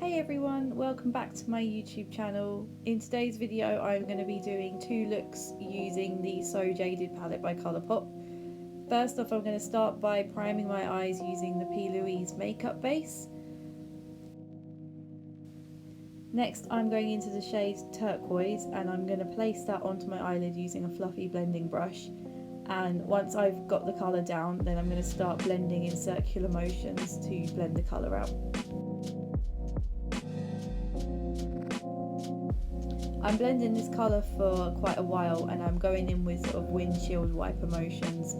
Hey everyone, welcome back to my YouTube channel. In today's video I'm going to be doing two looks using the So Jaded palette by ColourPop. First off, I'm going to start by priming my eyes using the P. Louise makeup base. Next I'm going into the shade Turquoise and I'm going to place that onto my eyelid using a fluffy blending brush. And once I've got the colour down, then I'm going to start blending in circular motions to blend the colour out. I'm blending this colour for quite a while and I'm going in with sort of windshield wiper motions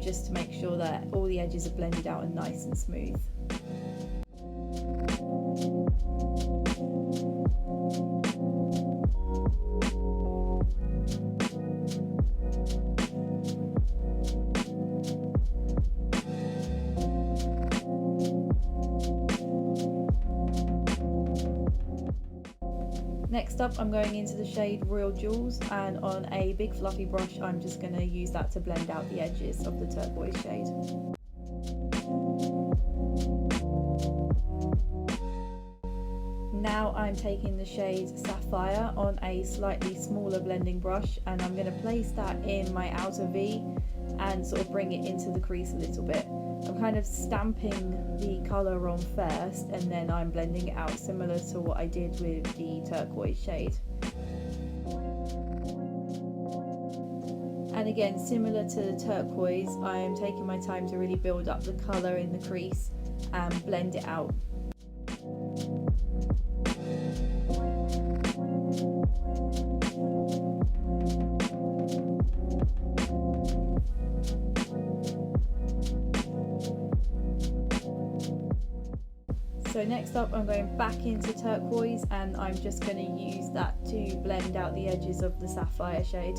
just to make sure that all the edges are blended out and nice and smooth. Next up I'm going into the shade Royal Jewels, and on a big fluffy brush I'm just going to use that to blend out the edges of the turquoise shade. Now I'm taking the shade Sapphire on a slightly smaller blending brush and I'm going to place that in my outer V and sort of bring it into the crease a little bit. I'm kind of stamping the colour on first and then I'm blending it out, similar to what I did with the turquoise shade. And again, similar to the turquoise, I am taking my time to really build up the colour in the crease and blend it out. So next up I'm going back into turquoise and I'm just going to use that to blend out the edges of the sapphire shade.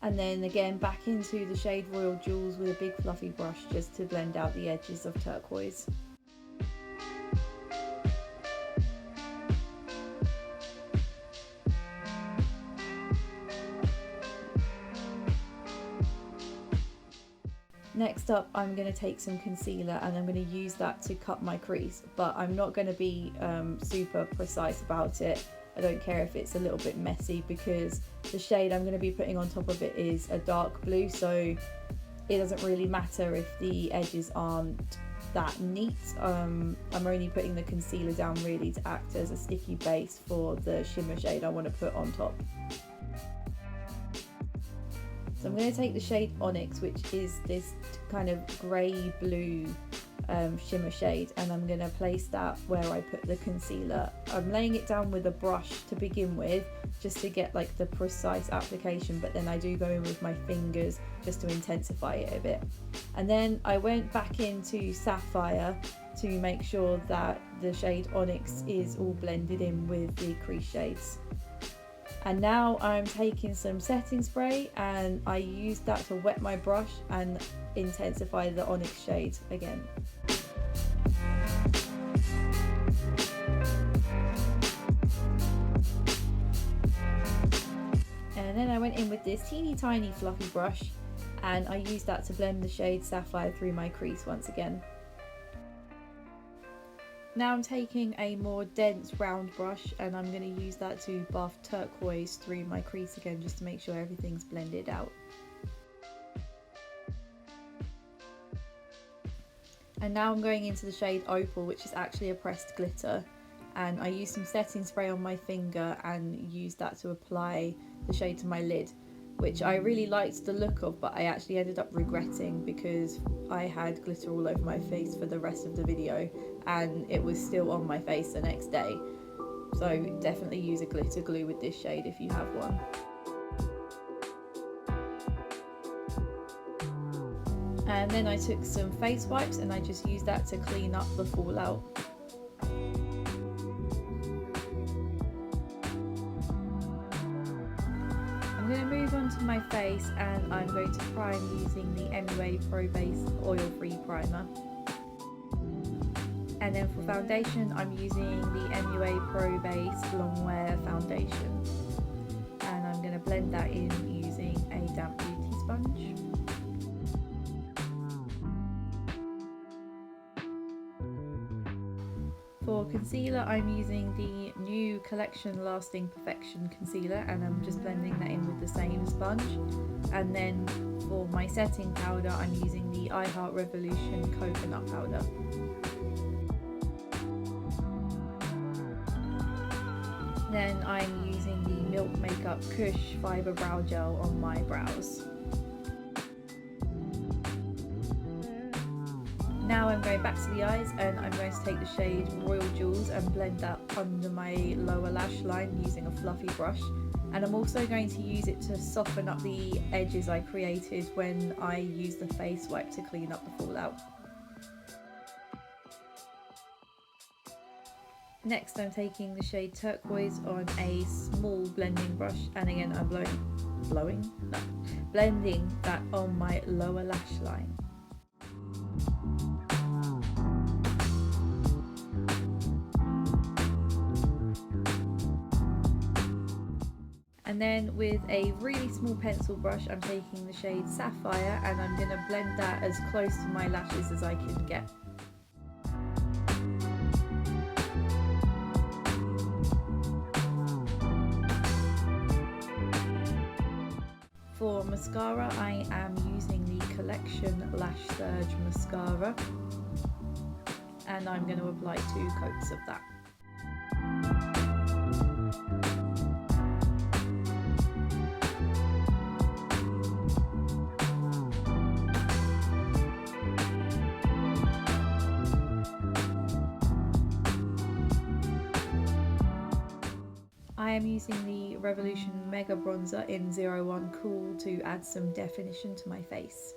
And then again back into the shade Royal Jewels with a big fluffy brush just to blend out the edges of turquoise. Next up I'm going to take some concealer and I'm going to use that to cut my crease, but I'm not going to be super precise about it. I don't care if it's a little bit messy because the shade I'm going to be putting on top of it is a dark blue, so it doesn't really matter if the edges aren't that neat. I'm only putting the concealer down really to act as a sticky base for the shimmer shade I want to put on top. So I'm going to take the shade Onyx, which is this kind of grey blue shimmer shade, and I'm going to place that where I put the concealer. I'm laying it down with a brush to begin with just to get like the precise application, but then I do go in with my fingers just to intensify it a bit. And then I went back into Sapphire to make sure that the shade Onyx is all blended in with the crease shades. And now I'm taking some setting spray and I use that to wet my brush and intensify the Onyx shade again. And then I went in with this teeny tiny fluffy brush and I used that to blend the shade Sapphire through my crease once again. Now I'm taking a more dense round brush and I'm going to use that to buff turquoise through my crease again just to make sure everything's blended out. And now I'm going into the shade Opal, which is actually a pressed glitter, and I used some setting spray on my finger and used that to apply the shade to my lid, which I really liked the look of, but I actually ended up regretting because I had glitter all over my face for the rest of the video and it was still on my face the next day. So definitely use a glitter glue with this shade if you have one. And then I took some face wipes and I just used that to clean up the fallout. I'm going to move on to my face and I'm going to prime using the MUA Pro Base Oil Free Primer. And then for foundation I'm using the MUA Pro Base Longwear Foundation. to blend that in using a damp beauty sponge. For concealer, I'm using the new Collection Lasting Perfection concealer, and I'm just blending that in with the same sponge. And then for my setting powder, I'm using the I Heart Revolution coconut powder. Then I'm using the Milk Makeup Kush Fibre Brow Gel on my brows. Now I'm going back to the eyes, and I'm going to take the shade Royal Jewels and blend that under my lower lash line using a fluffy brush. And I'm also going to use it to soften up the edges I created when I used the face wipe to clean up the fallout. Next, I'm taking the shade Turquoise on a small blending brush, and again I'm blending that on my lower lash line. And then with a really small pencil brush, I'm taking the shade Sapphire, and I'm going to blend that as close to my lashes as I can get. For mascara, I am using the Collection Lash Surge mascara, and I'm going to apply 2 coats of that. I am using the Revolution Mega Bronzer in 01 Cool to add some definition to my face.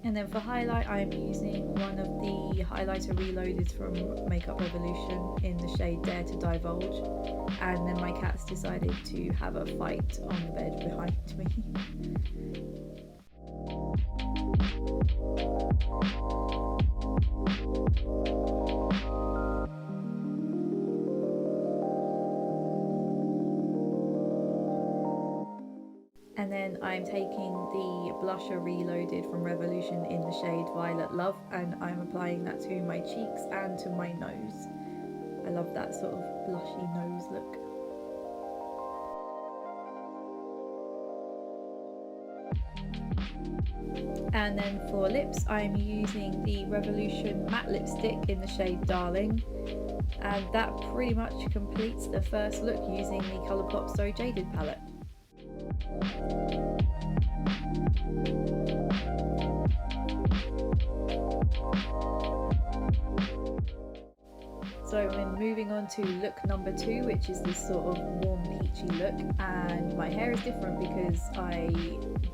And then for highlight, I'm using one of the highlighter reloaded from Makeup Revolution in the shade Dare to Divulge. And then my cat's decided to have a fight on the bed behind me. And then I'm taking the blusher reloaded from Revolution in the shade Violet Love, and I'm applying that to my cheeks and to my nose. I love that sort of blushy nose look. And then for lips, I'm using the Revolution matte lipstick in the shade Darling, and that pretty much completes the first look using the ColourPop Jaded palette. So I'm moving on to look number 2, which is this sort of warm peachy look, and my hair is different because I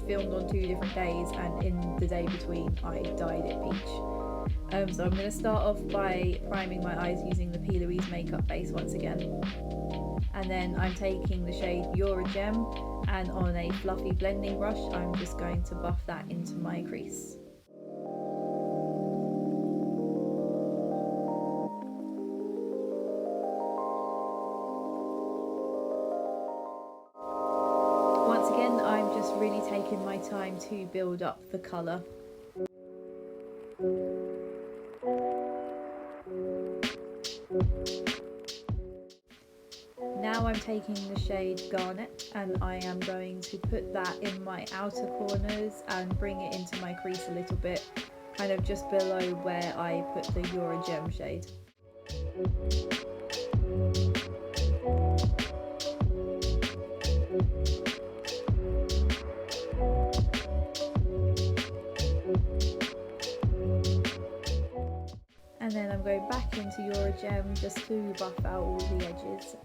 filmed on 2 different days, and in the day between I dyed it peach. So I'm going to start off by priming my eyes using the P. Louise makeup base once again. And then I'm taking the shade You're a Gem, and on a fluffy blending brush I'm just going to buff that into my crease. Once again, I'm just really taking my time to build up the colour. Now I'm taking the shade Garnet, and I am going to put that in my outer corners and bring it into my crease a little bit, kind of just below where I put the You're a Gem shade. And then I'm going back into You're a Gem just to buff out all the edges.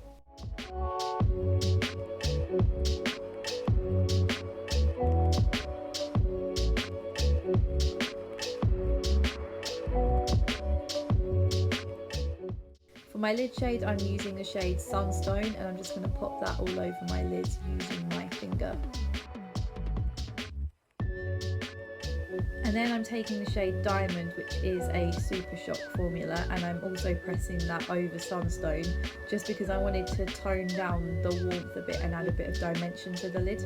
my lid shade, I'm using the shade Sunstone, and I'm just going to pop that all over my lids using my finger. And then I'm taking the shade Diamond, which is a Super Shock formula, and I'm also pressing that over Sunstone just because I wanted to tone down the warmth a bit and add a bit of dimension to the lid.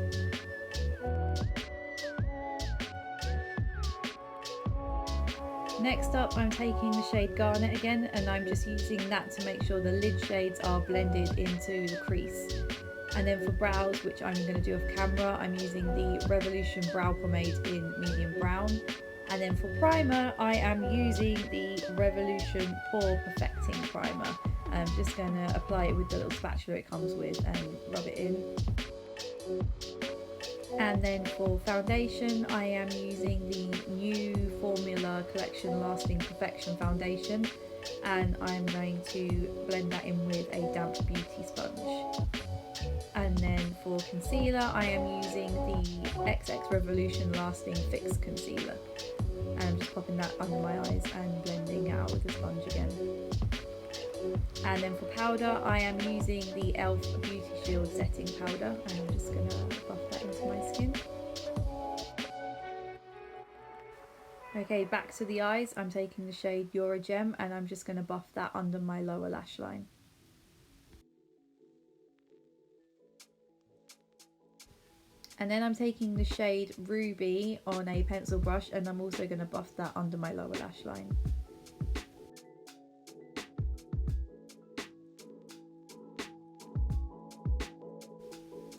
Next up, I'm taking the shade Garnet again, and I'm just using that to make sure the lid shades are blended into the crease. And then for brows, which I'm going to do off camera, I'm using the Revolution Brow Pomade in medium brown. And then for primer, I am using the Revolution Pore Perfecting Primer. I'm just going to apply it with the little spatula it comes with and rub it in. And then for foundation, I am using the new Formula Collection Lasting Perfection Foundation, and I'm going to blend that in with a damp beauty sponge. And then for concealer, I am using the XX Revolution Lasting Fix Concealer. And I'm just popping that under my eyes and blending it out with the sponge again. And then for powder, I am using the e.l.f. Beauty Shield Setting Powder, and I'm just going to buff that into my skin. Okay, back to the eyes, I'm taking the shade You're a Gem, and I'm just going to buff that under my lower lash line. And then I'm taking the shade Ruby on a pencil brush, and I'm also going to buff that under my lower lash line.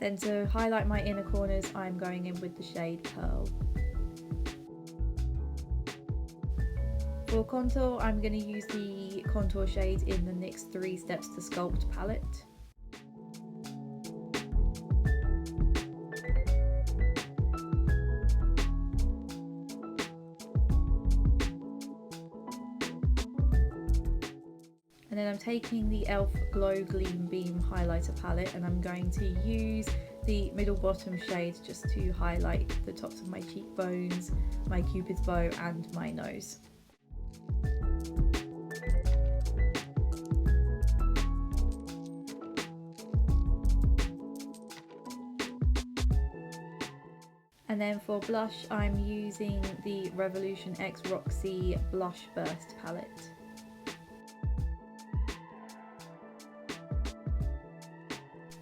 Then to highlight my inner corners, I'm going in with the shade Pearl. For contour, I'm going to use the contour shade in the NYX 3 Steps to Sculpt palette. And then I'm taking the e.l.f. Glow Gleam Beam Highlighter palette, and I'm going to use the middle bottom shade just to highlight the tops of my cheekbones, my cupid's bow and my nose. And then for blush, I'm using the Revolution X Roxy Blush Burst palette.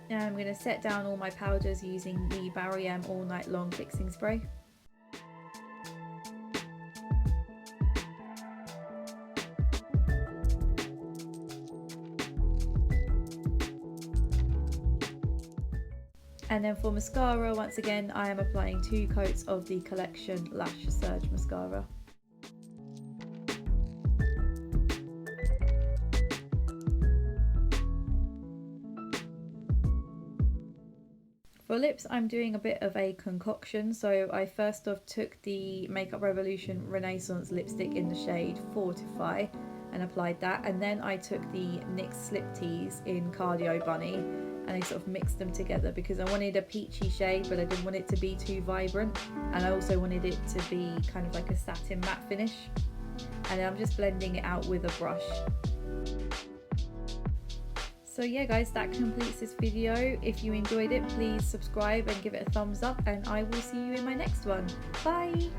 Now I'm going to set down all my powders using the Barry M All Night Long Fixing Spray. And then for mascara, once again, I am applying 2 coats of the Collection Lash Surge Mascara. For lips, I'm doing a bit of a concoction. So I first off took the Makeup Revolution Renaissance lipstick in the shade Fortify and applied that. And then I took the NYX Slip Tease in Cardio Bunny and I sort of mixed them together because I wanted a peachy shade, but I didn't want it to be too vibrant. And I also wanted it to be kind of like a satin matte finish. And I'm just blending it out with a brush. So yeah guys, that completes this video. If you enjoyed it, please subscribe and give it a thumbs up, and I will see you in my next one. Bye!